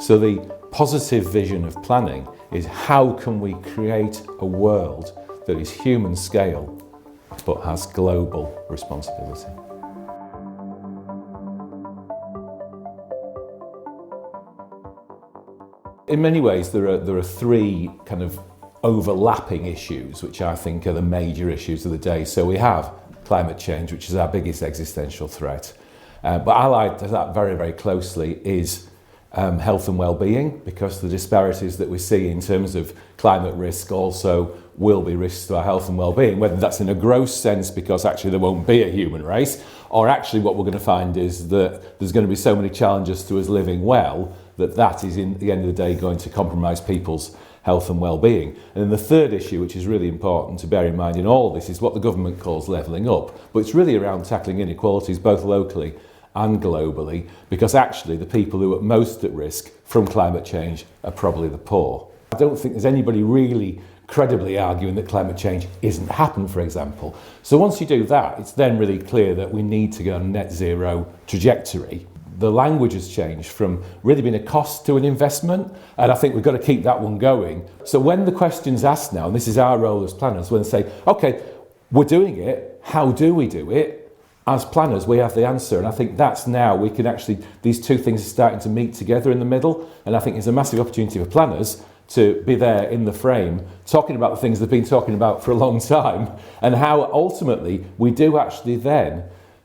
So the positive vision of planning is how can we create a world that is human scale but has global responsibility. In many ways there are three kind of overlapping issues which I think are the major issues of the day. So we have climate change, which is our biggest existential threat. But allied to that very, very closely is health and well-being, because the disparities that we see in terms of climate risk also will be risks to our health and well-being, whether that's in a gross sense because actually there won't be a human race, or actually what we're going to find is that there's going to be so many challenges to us living well that is, in the end of the day, going to compromise people's health and well-being. And then the third issue, which is really important to bear in mind in all this, is what the government calls levelling up, but it's really around tackling inequalities both locally and globally, because actually the people who are most at risk from climate change are probably the poor. I don't think there's anybody really credibly arguing that climate change isn't happening, for example. So once you do that, it's then really clear that we need to go on a net zero trajectory. The language has changed from really being a cost to an investment, and I think we've got to keep that one going. So when the question's asked now, and this is our role as planners, when they say, okay, we're doing it, how do we do it? As planners, we have the answer, and I think that's now we can actually, these two things are starting to meet together in the middle, and I think it's a massive opportunity for planners to be there in the frame, talking about the things they've been talking about for a long time, and how ultimately we do actually then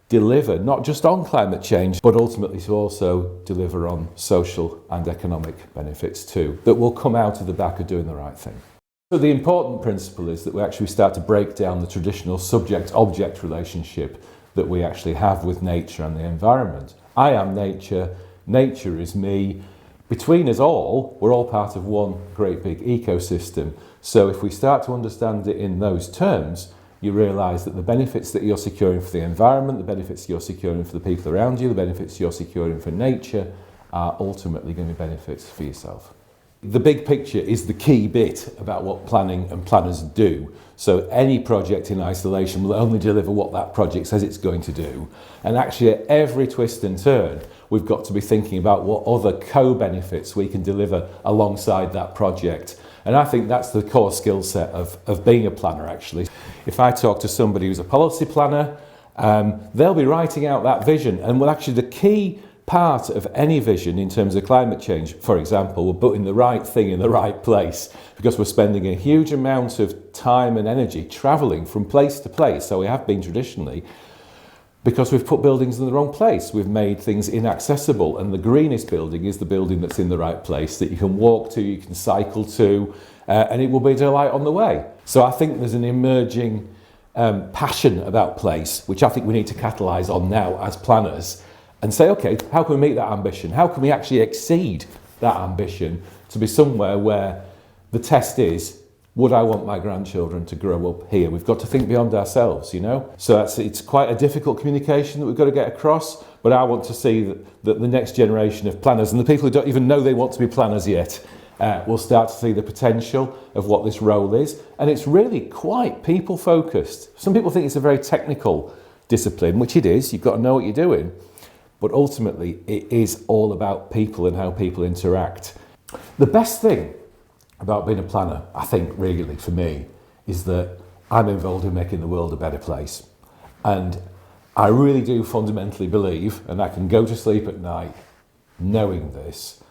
deliver not just on climate change, but ultimately to also deliver on social and economic benefits too, that will come out of the back of doing the right thing. So the important principle is that we actually start to break down the traditional subject-object relationship that we actually have with nature and the environment. I am nature, nature is me. Between us all, we're all part of one great big ecosystem. So if we start to understand it in those terms, you realise that the benefits that you're securing for the environment, the benefits you're securing for the people around you, the benefits you're securing for nature are ultimately going to be benefits for yourself. The big picture is the key bit about what planning and planners do. So any project in isolation will only deliver what that project says it's going to do. And actually at every twist and turn, we've got to be thinking about what other co-benefits we can deliver alongside that project. And I think that's the core skill set of being a planner, actually. If I talk to somebody who's a policy planner, they'll be writing out that vision. And well, actually the key part of any vision in terms of climate change, for example, we're putting the right thing in the right place, because we're spending a huge amount of time and energy travelling from place to place, so we have been traditionally, because we've put buildings in the wrong place. We've made things inaccessible, and the greenest building is the building that's in the right place, that you can walk to, you can cycle to, and it will be a delight on the way. So I think there's an emerging passion about place, which I think we need to catalyse on now as planners, and say, okay, how can we meet that ambition? How can we actually exceed that ambition to be somewhere where the test is, would I want my grandchildren to grow up here? We've got to think beyond ourselves, you know? So it's quite a difficult communication that we've got to get across, but I want to see that the next generation of planners, and the people who don't even know they want to be planners yet, will start to see the potential of what this role is. And it's really quite people-focused. Some people think it's a very technical discipline, which it is. You've got to know what you're doing. But ultimately, it is all about people and how people interact. The best thing about being a planner, I think, really, for me, is that I'm involved in making the world a better place. And I really do fundamentally believe, and I can go to sleep at night knowing this,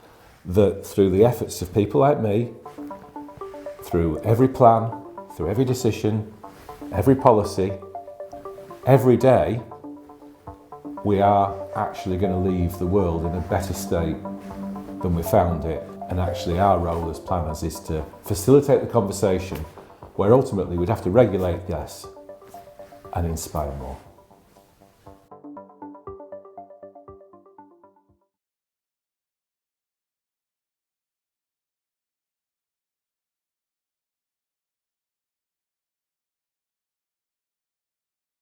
that through the efforts of people like me, through every plan, through every decision, every policy, every day, we are actually going to leave the world in a better state than we found it. And actually our role as planners is to facilitate the conversation where ultimately we'd have to regulate less and inspire more.